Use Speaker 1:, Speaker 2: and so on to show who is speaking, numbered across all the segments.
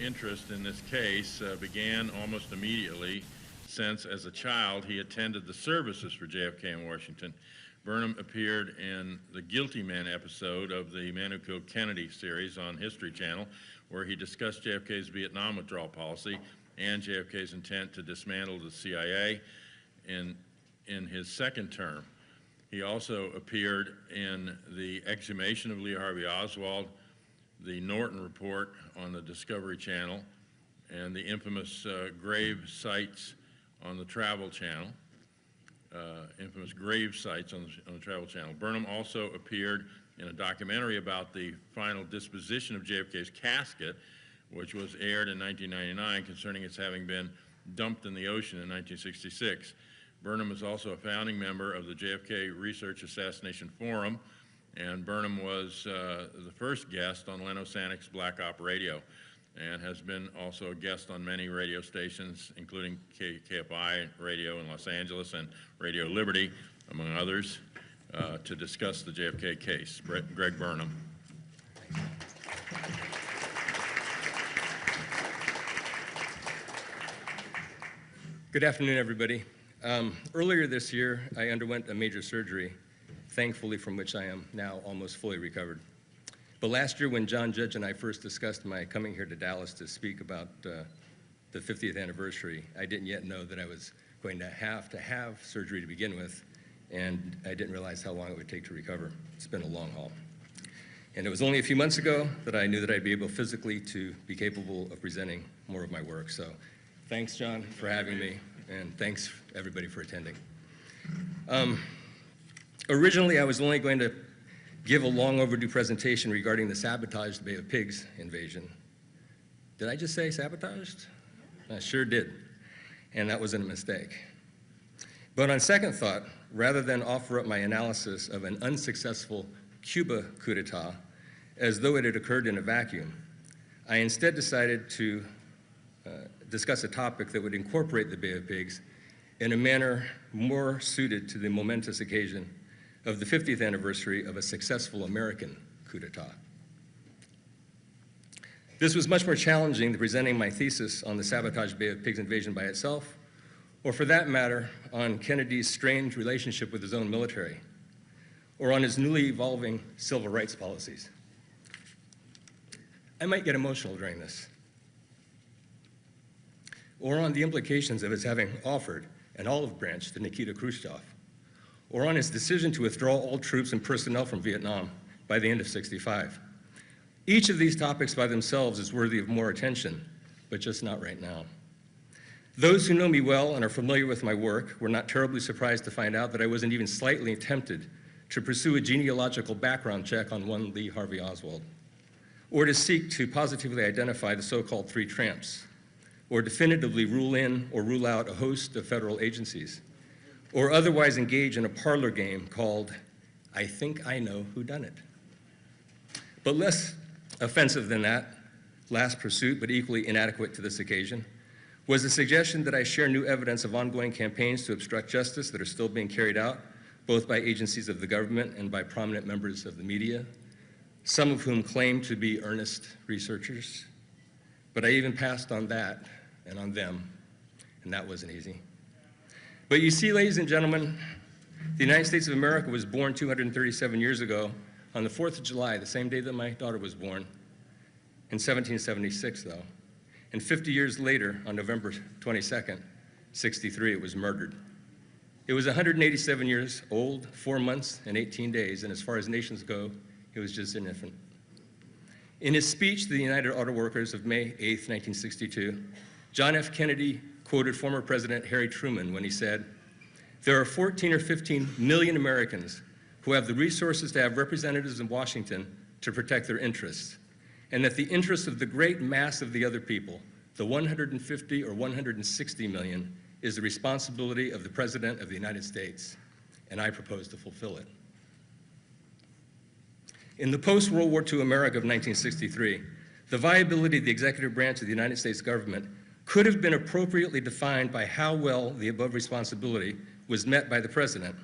Speaker 1: interest in this case began almost immediately, since as a child he attended the services for JFK in Washington. Burnham appeared in the Guilty Men episode of the Man Who Killed Kennedy series on History Channel, where he discussed JFK's Vietnam withdrawal policy and JFK's intent to dismantle the CIA in his second term. He also appeared in the exhumation of Lee Harvey Oswald, the Norton Report on the Discovery Channel, and the infamous grave sites on the Travel Channel, infamous grave sites on the Travel Channel. Burnham also appeared in a documentary about the final disposition of JFK's casket, which was aired in 1999, concerning its having been dumped in the ocean in 1966. Burnham is also a founding member of the JFK Research Assassination Forum, and Burnham was the first guest on Leno Sanik's Black Op Radio, and has been also a guest on many radio stations, including KFI Radio in Los Angeles and Radio Liberty, among others, to discuss the JFK case. Greg Burnham.
Speaker 2: Good afternoon, everybody. Earlier this year, I underwent a major surgery, thankfully from which I am now almost fully recovered. But last year, when John Judge and I first discussed my coming here to Dallas to speak about the 50th anniversary, I didn't yet know that I was going to have surgery to begin with, and I didn't realize how long it would take to recover. It's been a long haul. And it was only a few months ago that I knew that I'd be able physically to be capable of presenting more of my work. So thanks, John, for having me, and thanks, everybody, for attending. Originally, I was only going to give a long overdue presentation regarding the sabotaged Bay of Pigs invasion. Did I just say sabotaged? I sure did, and that wasn't a mistake. But on second thought, rather than offer up my analysis of an unsuccessful Cuba coup d'etat as though it had occurred in a vacuum, I instead decided to discuss a topic that would incorporate the Bay of Pigs in a manner more suited to the momentous occasion of the 50th anniversary of a successful American coup d'etat. This was much more challenging than presenting my thesis on the sabotaged Bay of Pigs invasion by itself, or for that matter, on Kennedy's strained relationship with his own military, or on his newly evolving civil rights policies. I might get emotional during this, or on the implications of his having offered an olive branch to Nikita Khrushchev, or on his decision to withdraw all troops and personnel from Vietnam by the end of '65. Each of these topics by themselves is worthy of more attention, but just not right now. Those who know me well and are familiar with my work were not terribly surprised to find out that I wasn't even slightly tempted to pursue a genealogical background check on one Lee Harvey Oswald, or to seek to positively identify the so-called three tramps, or definitively rule in or rule out a host of federal agencies, or otherwise engage in a parlor game called I Think I Know Whodunit. But less offensive than that last pursuit, but equally inadequate to this occasion, was the suggestion that I share new evidence of ongoing campaigns to obstruct justice that are still being carried out, both by agencies of the government and by prominent members of the media, some of whom claim to be earnest researchers. But I even passed on that and on them, and that wasn't easy. But you see, ladies and gentlemen, the United States of America was born 237 years ago on the 4th of July, the same day that my daughter was born, in 1776, though. And 50 years later, on November 22nd, '63, it was murdered. It was 187 years old, 4 months and 18 days, and as far as nations go, it was just an infant. In his speech to the United Auto Workers of May 8th, 1962, John F. Kennedy quoted former President Harry Truman when he said, "There are 14 or 15 million Americans who have the resources to have representatives in Washington to protect their interests, and that the interests of the great mass of the other people, the 150 or 160 million, is the responsibility of the President of the United States, and I propose to fulfill it." In the post-World War II America of 1963, the viability of the executive branch of the United States government could have been appropriately defined by how well the above responsibility was met by the President.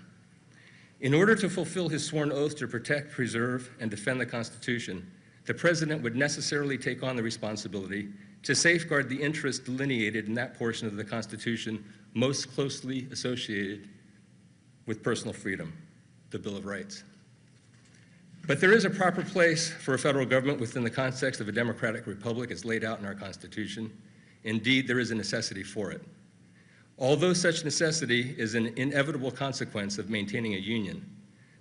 Speaker 2: In order to fulfill his sworn oath to protect, preserve, and defend the Constitution, the President would necessarily take on the responsibility to safeguard the interests delineated in that portion of the Constitution most closely associated with personal freedom, the Bill of Rights. But there is a proper place for a federal government within the context of a democratic republic as laid out in our Constitution. Indeed, there is a necessity for it. Although such necessity is an inevitable consequence of maintaining a union,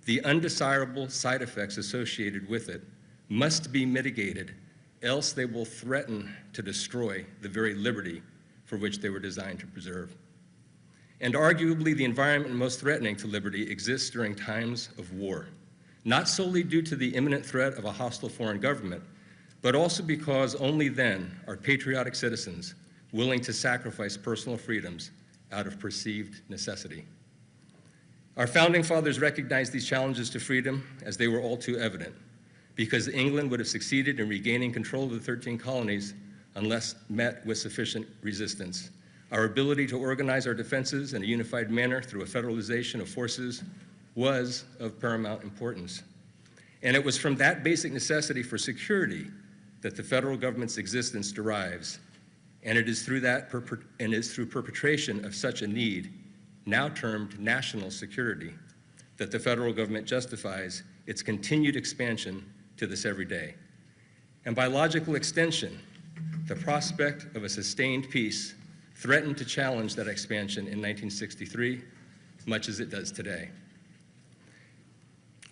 Speaker 2: the undesirable side effects associated with it must be mitigated, else they will threaten to destroy the very liberty for which they were designed to preserve. And arguably, the environment most threatening to liberty exists during times of war, not solely due to the imminent threat of a hostile foreign government, but also because only then are patriotic citizens willing to sacrifice personal freedoms out of perceived necessity. Our founding fathers recognized these challenges to freedom as they were all too evident, because England would have succeeded in regaining control of the 13 colonies unless met with sufficient resistance. Our ability to organize our defenses in a unified manner through a federalization of forces was of paramount importance. And it was from that basic necessity for security that the federal government's existence derives. And it is through perpetration of such a need, now termed national security, that the federal government justifies its continued expansion to this every day. And by logical extension, the prospect of a sustained peace threatened to challenge that expansion in 1963, much as it does today.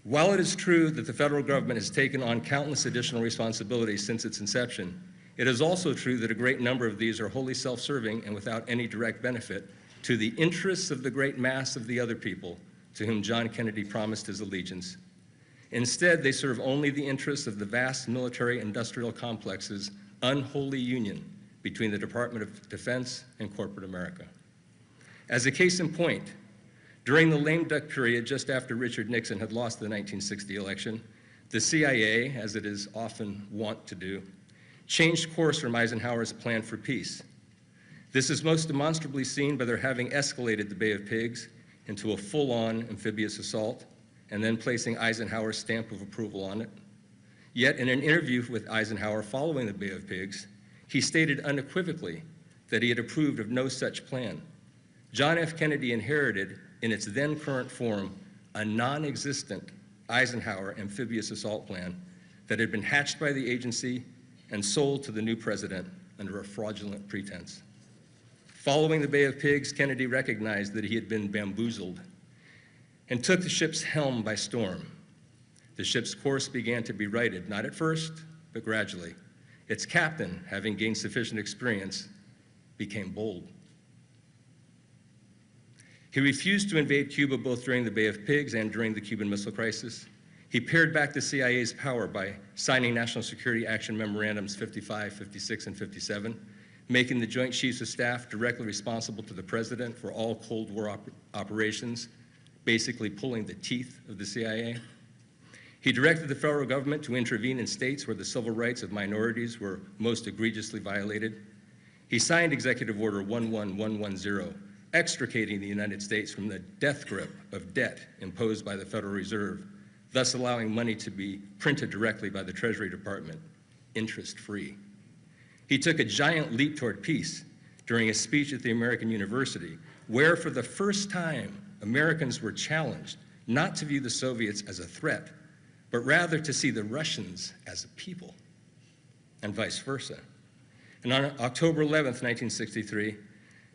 Speaker 2: While it is true that the federal government has taken on countless additional responsibilities since its inception, it is also true that a great number of these are wholly self-serving and without any direct benefit to the interests of the great mass of the other people to whom John Kennedy promised his allegiance. Instead, they serve only the interests of the vast military-industrial complex's unholy union between the Department of Defense and corporate America. As a case in point, during the lame duck period just after Richard Nixon had lost the 1960 election, the CIA, as it is often wont to do, changed course from Eisenhower's plan for peace. This is most demonstrably seen by their having escalated the Bay of Pigs into a full-on amphibious assault and then placing Eisenhower's stamp of approval on it. Yet in an interview with Eisenhower following the Bay of Pigs, he stated unequivocally that he had approved of no such plan. John F. Kennedy inherited, in its then current form, a non-existent Eisenhower amphibious assault plan that had been hatched by the agency and sold to the new president under a fraudulent pretense. Following the Bay of Pigs, Kennedy recognized that he had been bamboozled and took the ship's helm by storm. The ship's course began to be righted, not at first, but gradually. Its captain, having gained sufficient experience, became bold. He refused to invade Cuba both during the Bay of Pigs and during the Cuban Missile Crisis. He pared back the CIA's power by signing National Security Action Memorandums 55, 56, and 57, making the Joint Chiefs of Staff directly responsible to the President for all Cold War operations, basically pulling the teeth of the CIA. He directed the federal government to intervene in states where the civil rights of minorities were most egregiously violated. He signed Executive Order 11110, extricating the United States from the death grip of debt imposed by the Federal Reserve, thus allowing money to be printed directly by the Treasury Department, interest-free. He took a giant leap toward peace during a speech at the American University, where for the first time, Americans were challenged not to view the Soviets as a threat, but rather to see the Russians as a people, and vice versa. And on October 11th, 1963,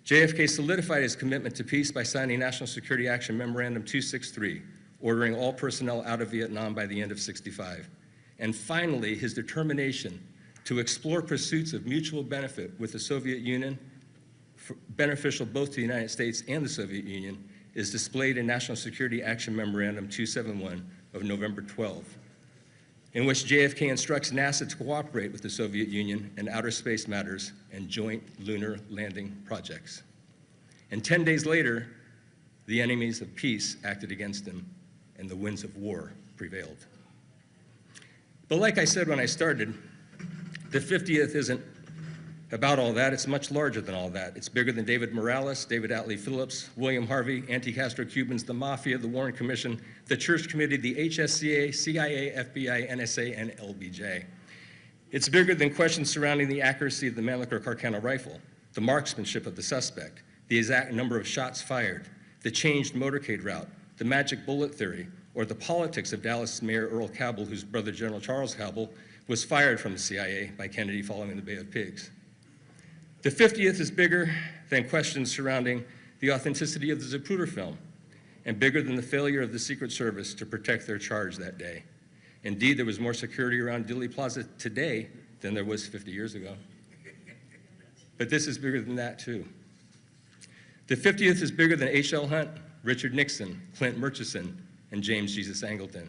Speaker 2: JFK solidified his commitment to peace by signing National Security Action Memorandum 263, ordering all personnel out of Vietnam by the end of '65. And finally, his determination to explore pursuits of mutual benefit with the Soviet Union, beneficial both to the United States and the Soviet Union, is displayed in National Security Action Memorandum 271 of November 12, in which JFK instructs NASA to cooperate with the Soviet Union in outer space matters and joint lunar landing projects. And 10 days later, the enemies of peace acted against him, and the winds of war prevailed. But like I said when I started, the 50th isn't about all that. It's much larger than all that. It's bigger than David Morales, David Atlee Phillips, William Harvey, anti-Castro Cubans, the Mafia, the Warren Commission, the Church Committee, the HSCA, CIA, FBI, NSA, and LBJ. It's bigger than questions surrounding the accuracy of the Mannlicher Carcano rifle, the marksmanship of the suspect, the exact number of shots fired, the changed motorcade route, the magic bullet theory, or the politics of Dallas Mayor Earl Cabell, whose brother General Charles Cabell was fired from the CIA by Kennedy following the Bay of Pigs. The 50th is bigger than questions surrounding the authenticity of the Zapruder film, and bigger than the failure of the Secret Service to protect their charge that day. Indeed, there was more security around Dealey Plaza today than there was 50 years ago. But this is bigger than that, too. The 50th is bigger than H.L. Hunt, Richard Nixon, Clint Murchison, and James Jesus Angleton.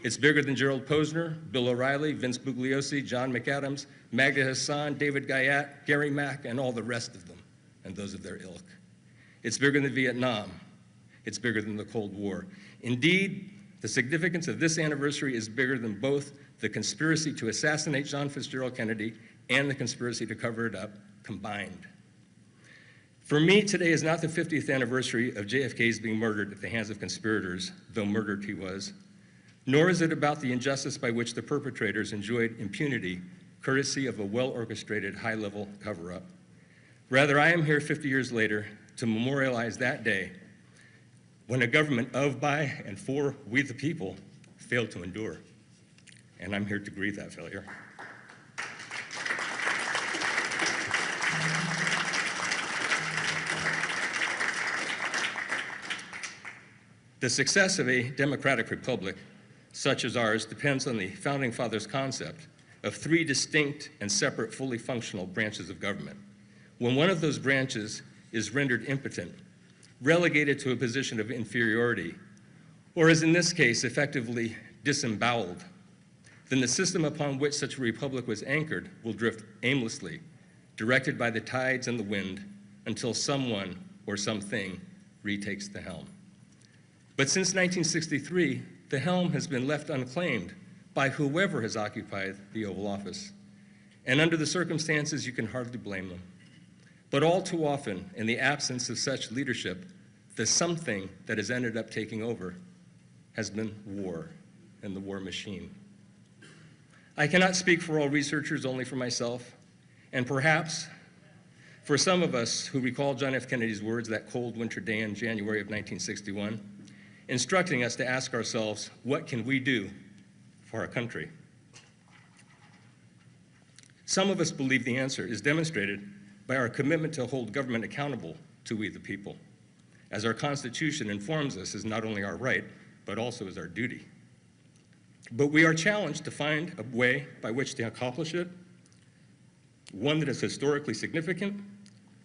Speaker 2: It's bigger than Gerald Posner, Bill O'Reilly, Vince Bugliosi, John McAdams, Magda Hassan, David Guyat, Gary Mack, and all the rest of them, and those of their ilk. It's bigger than Vietnam. It's bigger than the Cold War. Indeed, the significance of this anniversary is bigger than both the conspiracy to assassinate John Fitzgerald Kennedy and the conspiracy to cover it up combined. For me, today is not the 50th anniversary of JFK's being murdered at the hands of conspirators, though murdered he was, nor is it about the injustice by which the perpetrators enjoyed impunity, courtesy of a well-orchestrated, high-level cover-up. Rather, I am here 50 years later to memorialize that day when a government of, by, and for we the people failed to endure. And I'm here to grieve that failure. The success of a democratic republic such as ours depends on the Founding Fathers' concept of three distinct and separate, fully functional branches of government. When one of those branches is rendered impotent, relegated to a position of inferiority, or as in this case, effectively disemboweled, then the system upon which such a republic was anchored will drift aimlessly, directed by the tides and the wind, until someone or something retakes the helm. But since 1963, the helm has been left unclaimed by whoever has occupied the Oval Office. And under the circumstances, you can hardly blame them. But all too often, in the absence of such leadership, the something that has ended up taking over has been war and the war machine. I cannot speak for all researchers, only for myself, and perhaps for some of us who recall John F. Kennedy's words that cold winter day in January of 1961, instructing us to ask ourselves, what can we do for our country? Some of us believe the answer is demonstrated by our commitment to hold government accountable to we the people, as our Constitution informs us is not only our right, but also is our duty. But we are challenged to find a way by which to accomplish it, one that is historically significant,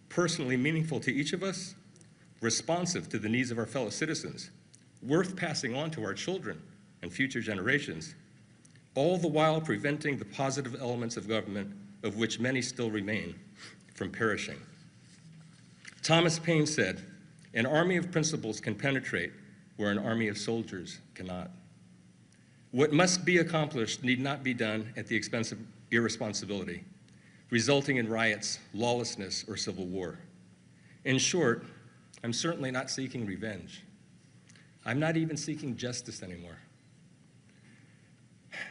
Speaker 2: personally meaningful to each of us, responsive to the needs of our fellow citizens, worth passing on to our children and future generations, all the while preventing the positive elements of government, of which many still remain, from perishing. Thomas Paine said, "An army of principles can penetrate where an army of soldiers cannot." What must be accomplished need not be done at the expense of irresponsibility, resulting in riots, lawlessness, or civil war. In short, I'm certainly not seeking revenge. I'm not even seeking justice anymore.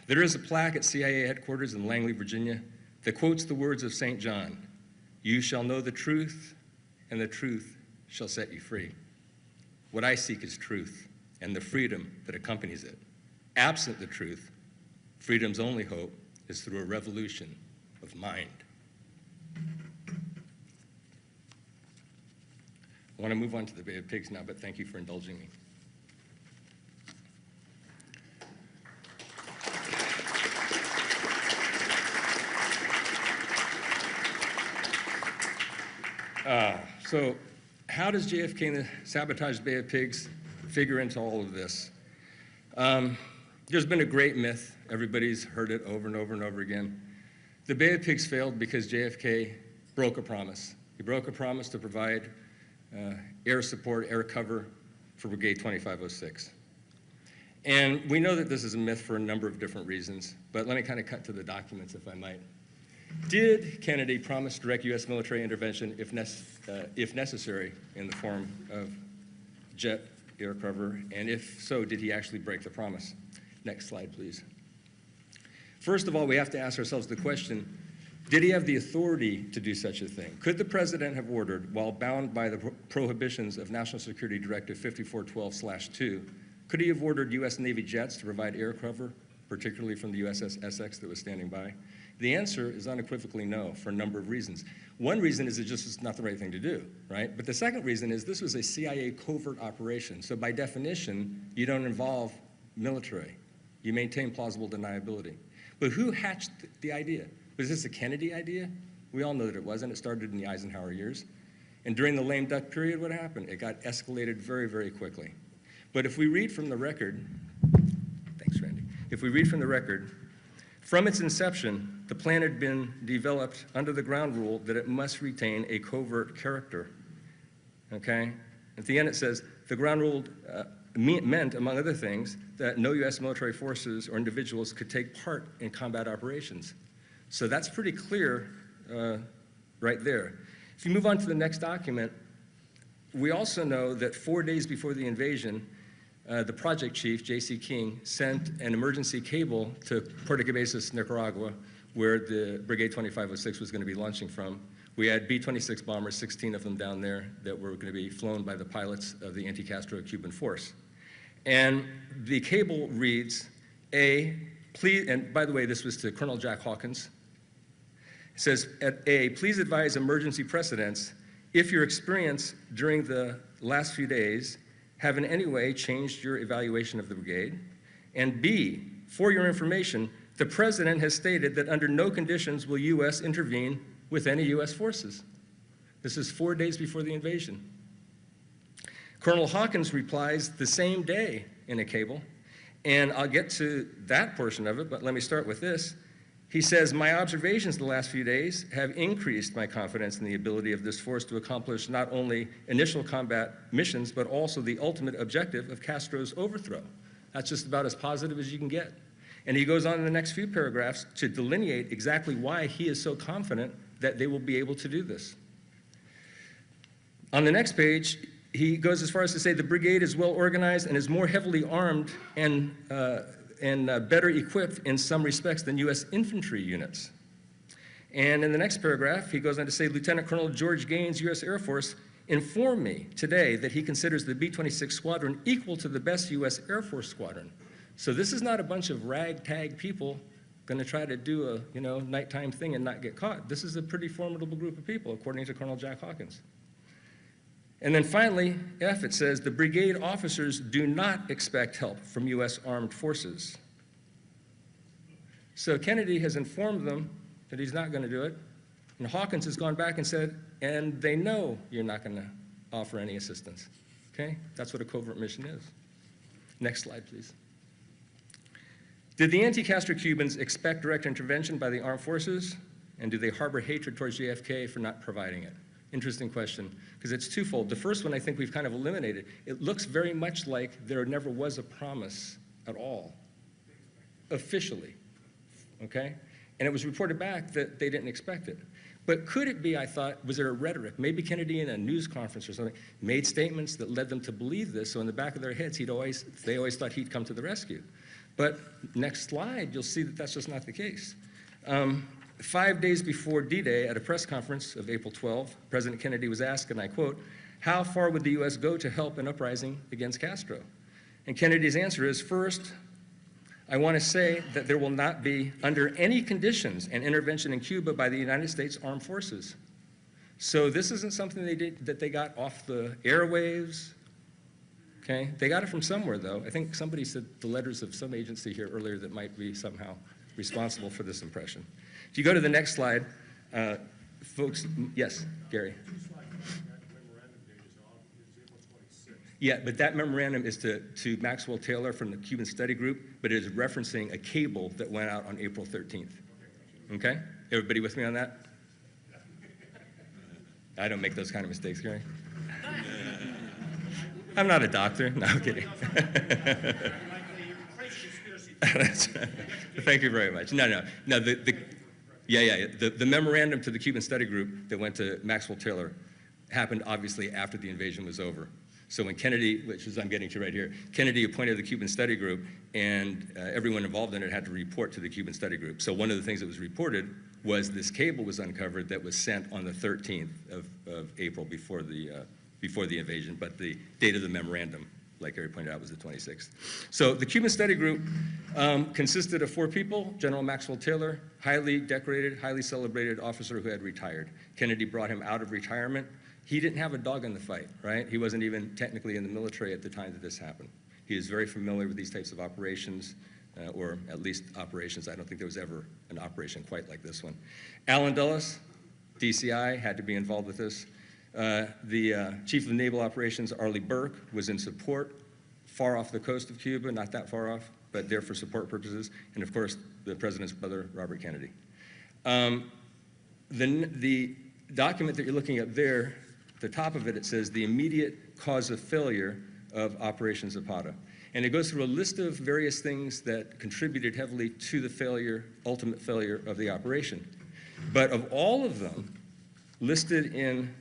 Speaker 2: There is a plaque at CIA headquarters in Langley, Virginia, that quotes the words of St. John, "You shall know the truth, and the truth shall set you free." What I seek is truth and the freedom that accompanies it. Absent the truth, freedom's only hope is through a revolution of mind. I want to move on to the Bay of Pigs now, but thank you for indulging me. So how does JFK and the sabotaged Bay of Pigs figure into all of this? There's been a great myth. Everybody's heard it over and over and over again. The Bay of Pigs failed because JFK broke a promise. He broke a promise to provide air support, air cover for Brigade 2506. And we know that this is a myth for a number of different reasons, but let me kind of cut to the documents, if I might. Did Kennedy promise direct U.S. military intervention if necessary in the form of jet air cover? And if so, did he actually break the promise? Next slide, please. First of all, we have to ask ourselves the question, did he have the authority to do such a thing? Could the president have ordered, while bound by the prohibitions of National Security Directive 5412/2, could he have ordered U.S. Navy jets to provide air cover, particularly from the USS Essex that was standing by? The answer is unequivocally no, for a number of reasons. One reason is it just was not the right thing to do, right? But the second reason is this was a CIA covert operation. So by definition, you don't involve military. You maintain plausible deniability. But who hatched the idea? Was this a Kennedy idea? We all know that it wasn't. It started in the Eisenhower years. And during the lame duck period, what happened? It got escalated very, very quickly. But if we read from the record, thanks, Randy. If we read from the record, from its inception, the plan had been developed under the ground rule that it must retain a covert character, okay? At the end it says, the ground rule meant, among other things, that no U.S. military forces or individuals could take part in combat operations. So that's pretty clear right there. If you move on to the next document, we also know that 4 days before the invasion, the project chief, J.C. King, sent an emergency cable to Puerto Cabezas, Nicaragua, where the Brigade 2506 was going to be launching from. We had B-26 bombers, 16 of them down there, that were going to be flown by the pilots of the anti-Castro Cuban force. And the cable reads, please, and by the way, this was to Colonel Jack Hawkins. It says, please advise emergency precedents if your experience during the last few days have in any way changed your evaluation of the brigade. And B, for your information, the president has stated that under no conditions will U.S. intervene with any U.S. forces. This is 4 days before the invasion. Colonel Hawkins replies the same day in a cable, and I'll get to that portion of it, but let me start with this. He says, my observations the last few days have increased my confidence in the ability of this force to accomplish not only initial combat missions, but also the ultimate objective of Castro's overthrow. That's just about as positive as you can get. And he goes on in the next few paragraphs to delineate exactly why he is so confident that they will be able to do this. On the next page, he goes as far as to say the brigade is well organized and is more heavily armed and better equipped in some respects than U.S. infantry units. And in the next paragraph, he goes on to say, Lieutenant Colonel George Gaines, U.S. Air Force, informed me today that he considers the B-26 squadron equal to the best U.S. Air Force squadron. So this is not a bunch of ragtag people going to try to do a nighttime thing and not get caught. This is a pretty formidable group of people, according to Colonel Jack Hawkins. And then finally, F, it says, the brigade officers do not expect help from U.S. armed forces. So Kennedy has informed them that he's not going to do it, and Hawkins has gone back and said, and they know you're not going to offer any assistance. Okay? That's what a covert mission is. Next slide, please. Did the anti-Castro Cubans expect direct intervention by the armed forces, and do they harbor hatred towards JFK for not providing it? Interesting question, because it's twofold. The first one I think we've kind of eliminated. It looks very much like there never was a promise at all, officially, okay? And it was reported back that they didn't expect it. But could it be, I thought, was there a rhetoric? Maybe Kennedy in a news conference or something made statements that led them to believe this, so in the back of their heads, they always thought he'd come to the rescue. But next slide, you'll see that that's just not the case. 5 days before D-Day, at a press conference of April 12, President Kennedy was asked, and I quote, how far would the U.S. go to help an uprising against Castro? And Kennedy's answer is, first, I want to say that there will not be, under any conditions, an intervention in Cuba by the United States Armed Forces. So this isn't something they did that they got off the airwaves, okay? They got it from somewhere, though. I think somebody said the letters of some agency here earlier that might be somehow responsible for this impression. If you go to the next slide, folks, yes, Gary. Yeah, but that memorandum is to Maxwell Taylor from the Cuban Study Group, but it is referencing a cable that went out on April 13th. Okay? Everybody with me on that? I don't make those kind of mistakes, Gary. I'm not a doctor. No, I'm kidding. Thank you very much. No, the memorandum to the Cuban Study Group that went to Maxwell Taylor happened obviously after the invasion was over. So when Kennedy, which is I'm getting to right here, Kennedy appointed the Cuban Study Group, and everyone involved in it had to report to the Cuban Study Group. So one of the things that was reported was this cable was uncovered that was sent on the 13th of April before the invasion, but the date of the memorandum, like Harry pointed out, was the 26th. So the Cuban Study Group consisted of 4 people: General Maxwell Taylor, highly decorated, highly celebrated officer who had retired. Kennedy brought him out of retirement. He didn't have a dog in the fight, right? He wasn't even technically in the military at the time that this happened. He is very familiar with these types of operations, or at least operations. I don't think there was ever an operation quite like this one. Allen Dulles, DCI, had to be involved with this. The Chief of Naval Operations, Arleigh Burke, was in support, far off the coast of Cuba, not that far off, but there for support purposes. And of course, the president's brother, Robert Kennedy. The document that you're looking at there, at the top of it, it says the immediate cause of failure of Operation Zapata. And it goes through a list of various things that contributed heavily to the failure, ultimate failure of the operation. But of all of them, listed in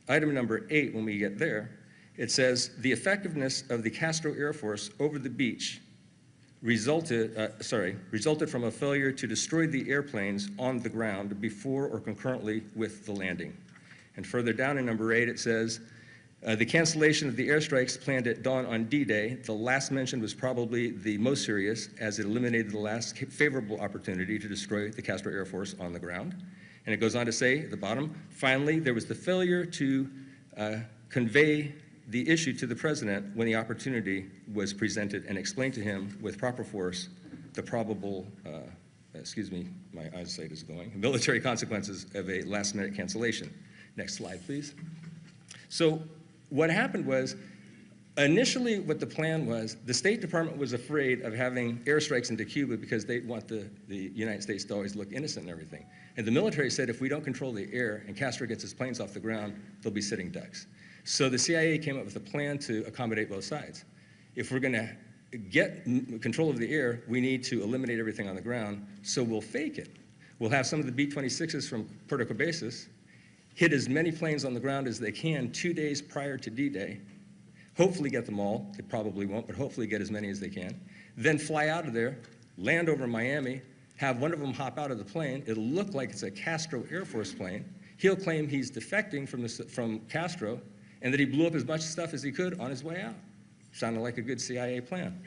Speaker 2: item number 8, when we get there, it says the effectiveness of the Castro Air Force over the beach resulted from a failure to destroy the airplanes on the ground before or concurrently with the landing. And further down in number 8, it says, the cancellation of the airstrikes planned at dawn on D-Day, the last mentioned was probably the most serious, as it eliminated the last favorable opportunity to destroy the Castro Air Force on the ground. And it goes on to say at the bottom, finally, there was the failure to convey the issue to the president when the opportunity was presented and explained to him with proper force the probable, excuse me, my eyesight is going, military consequences of a last-minute cancellation. Next slide, please. So what happened was, initially what the plan was, the State Department was afraid of having airstrikes into Cuba because they want the United States to always look innocent and everything. And the military said if we don't control the air and Castro gets his planes off the ground, they'll be sitting ducks. So the CIA came up with a plan to accommodate both sides. If we're going to get control of the air, we need to eliminate everything on the ground, so we'll fake it. We'll have some of the B-26s from Puerto Cabezas hit as many planes on the ground as they can 2 days prior to D-Day, hopefully get them all. They probably won't, but hopefully get as many as they can. Then fly out of there, land over Miami, have one of them hop out of the plane. It'll look like it's a Castro Air Force plane. He'll claim he's defecting from Castro and that he blew up as much stuff as he could on his way out. Sounded like a good CIA plan.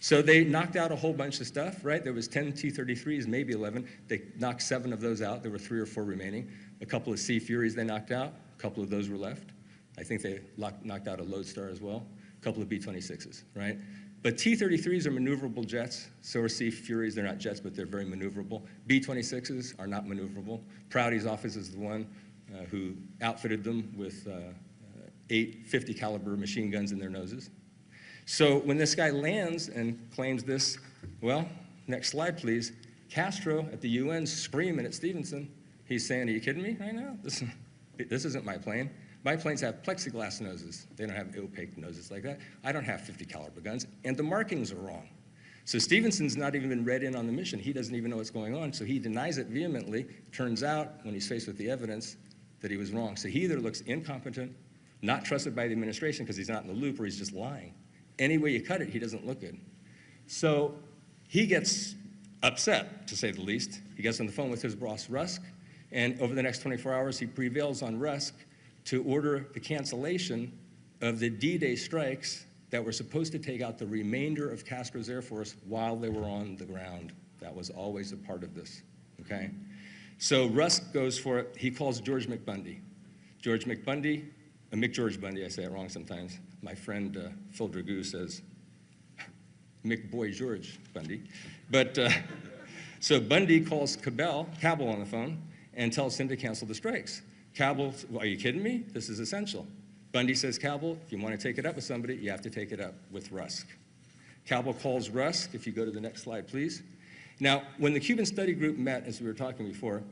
Speaker 2: So they knocked out a whole bunch of stuff, right? There was 10 T-33s, maybe 11. They knocked 7 of those out. There were 3 or 4 remaining. A couple of Sea Furies they knocked out. A couple of those were left. I think they knocked out a Lodestar as well. A couple of B-26s, right? But T-33s are maneuverable jets. So are Sea Furies. They're not jets, but they're very maneuverable. B-26s are not maneuverable. Prouty's office is the one who outfitted them with 8 50 caliber machine guns in their noses. So when this guy lands and claims this, well, next slide, please. Castro at the UN screaming at Stevenson. He's saying, are you kidding me right now? This isn't my plane. My planes have plexiglass noses. They don't have opaque noses like that. I don't have 50 caliber guns, and the markings are wrong. So Stevenson's not even been read in on the mission. He doesn't even know what's going on, so he denies it vehemently. Turns out, when he's faced with the evidence, that he was wrong. So he either looks incompetent, not trusted by the administration because he's not in the loop, or he's just lying. Any way you cut it, he doesn't look good. So he gets upset, to say the least. He gets on the phone with his boss, Rusk, and over the next 24 hours, he prevails on Rusk to order the cancellation of the D-Day strikes that were supposed to take out the remainder of Castro's Air Force while they were on the ground. That was always a part of this, okay? So Rusk goes for it. He calls George McBundy. George McBundy, McGeorge Bundy, I say it wrong sometimes. My friend Phil Dragoo says McBoy George Bundy. But so Bundy calls Cabell on the phone and tells him to cancel the strikes. Cabell, are you kidding me? This is essential. Bundy says, Cabell, if you want to take it up with somebody, you have to take it up with Rusk. Cabell calls Rusk, if you go to the next slide, please. Now, when the Cuban Study Group met, as we were talking before,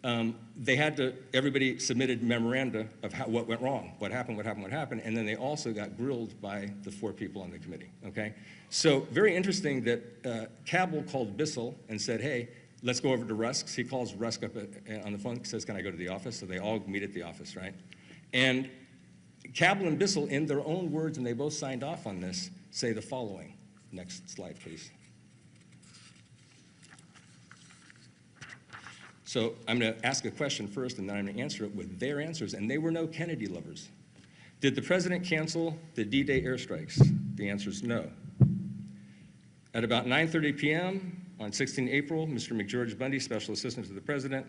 Speaker 2: everybody submitted memoranda of what went wrong, what happened, and then they also got grilled by the 4 people on the committee, okay? So very interesting that Cabell called Bissell and said, hey, let's go over to Rusk's. He calls Rusk up on the phone, says, can I go to the office? So they all meet at the office, right? And Cabell and Bissell, in their own words, and they both signed off on this, say the following. Next slide, please. So I'm going to ask a question first, and then I'm going to answer it with their answers, and they were no Kennedy lovers. Did the president cancel the D-Day airstrikes? The answer is no. At about 9:30 p.m. on 16 April, Mr. McGeorge Bundy, special assistant to the president,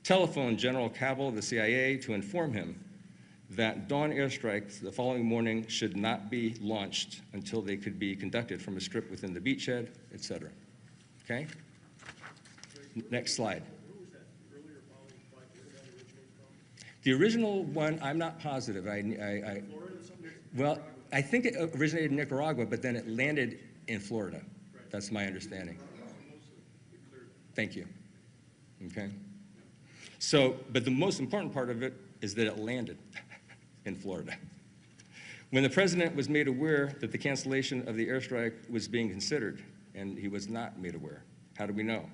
Speaker 2: telephoned General Cabell of the CIA to inform him that dawn airstrikes the following morning should not be launched until they could be conducted from a strip within the beachhead, et cetera. Okay? Next slide. The original one, I'm not positive. Well, I think it originated in Nicaragua, but then it landed in Florida. That's my understanding. Thank you. Okay? So, but the most important part of it is that it landed in Florida. When the president was made aware that the cancellation of the airstrike was being considered, and he was not made aware, how do we know?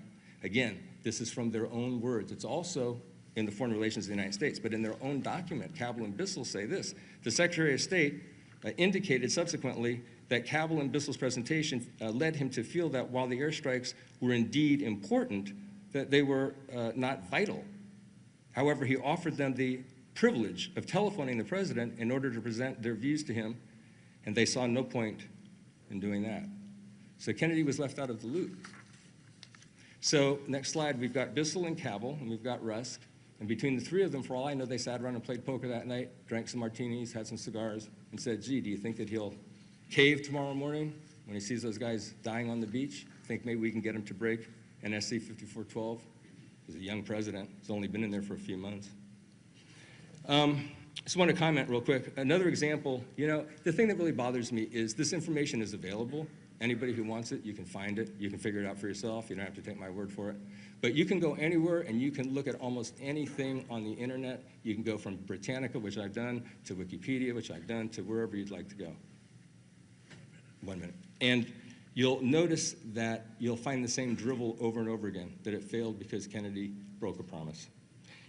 Speaker 2: Again, this is from their own words. It's also in the Foreign Relations of the United States, but in their own document, Cabell and Bissell say this. The Secretary of State indicated subsequently that Cabell and Bissell's presentation led him to feel that while the airstrikes were indeed important, that they were not vital. However, he offered them the privilege of telephoning the president in order to present their views to him, and they saw no point in doing that. So Kennedy was left out of the loop. So next slide, we've got Bissell and Cabell, and we've got Rusk. And between the three of them, for all I know, they sat around and played poker that night, drank some martinis, had some cigars, and said, gee, do you think that he'll cave tomorrow morning when he sees those guys dying on the beach? Think maybe we can get him to break NSC 5412? He's a young president. He's only been in there for a few months. Just want to comment real quick. Another example, you know, the thing that really bothers me is this information is available. Anybody who wants it, you can find it. You can figure it out for yourself. You don't have to take my word for it. But you can go anywhere and you can look at almost anything on the internet. You can go from Britannica, which I've done, to Wikipedia, which I've done, to wherever you'd like to go. 1 minute. And you'll notice that you'll find the same drivel over and over again, that it failed because Kennedy broke a promise.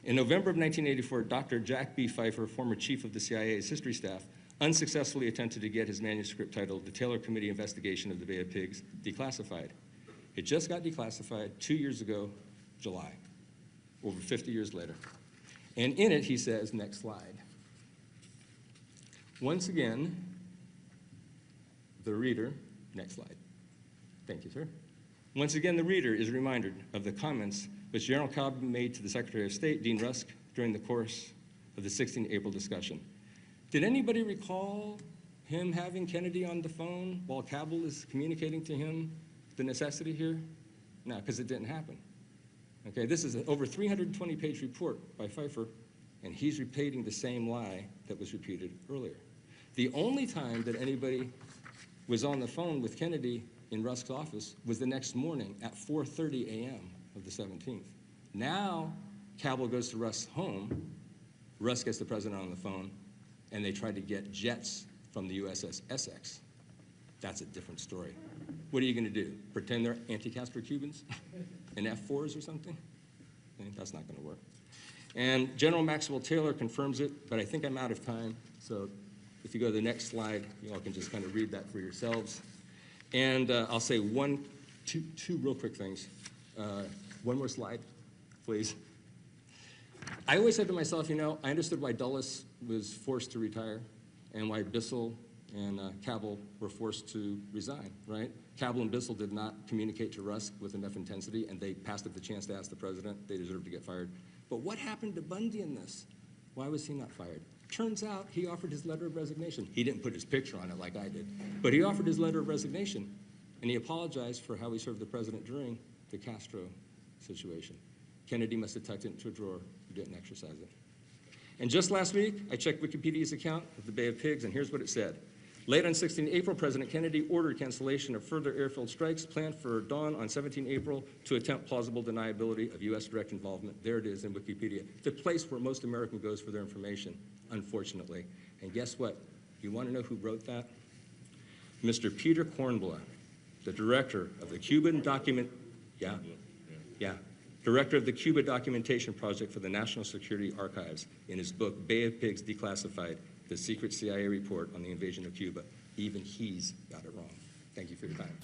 Speaker 2: In November of 1984, Dr. Jack B. Pfeiffer, former chief of the CIA's history staff, unsuccessfully attempted to get his manuscript titled The Taylor Committee Investigation of the Bay of Pigs declassified. It just got declassified 2 years ago, July, over 50 years later. And in it, he says, next slide, once again, the reader, next slide. Thank you, sir. Once again, the reader is reminded of the comments which General Cobb made to the Secretary of State, Dean Rusk, during the course of the 16 April discussion. Did anybody recall him having Kennedy on the phone while Cabell is communicating to him the necessity here? No, because it didn't happen. Okay, this is an over 320-page report by Pfeiffer, and he's repeating the same lie that was repeated earlier. The only time that anybody was on the phone with Kennedy in Rusk's office was the next morning at 4:30 a.m. of the 17th. Now, Cabell goes to Rusk's home, Rusk gets the president on the phone, and they tried to get jets from the USS Essex. That's a different story. What are you going to do? Pretend they're anti-Castro Cubans in F-4s or something? Okay, that's not going to work. And General Maxwell Taylor confirms it, but I think I'm out of time. So if you go to the next slide, you all can just kind of read that for yourselves. And I'll say two real quick things. One more slide, please. I always said to myself, you know, I understood why Dulles was forced to retire and why Bissell and Cabell were forced to resign, right? Cabell and Bissell did not communicate to Rusk with enough intensity, and they passed up the chance to ask the president. They deserved to get fired. But what happened to Bundy in this? Why was he not fired? Turns out he offered his letter of resignation. He didn't put his picture on it like I did, but he offered his letter of resignation, and he apologized for how he served the president during the Castro situation. Kennedy must have tucked it into a drawer. He didn't exercise it. And just last week, I checked Wikipedia's account of the Bay of Pigs, and here's what it said. Late on 16 April, President Kennedy ordered cancellation of further airfield strikes planned for dawn on 17 April to attempt plausible deniability of U.S. direct involvement. There it is in Wikipedia, the place where most Americans goes for their information, unfortunately. And guess what? You want to know who wrote that? Mr. Peter Kornbluh, the director of the Cuban director of the Cuba Documentation Project for the National Security Archives, in his book, Bay of Pigs Declassified, the secret CIA report on the invasion of Cuba. Even he's got it wrong. Thank you for your time.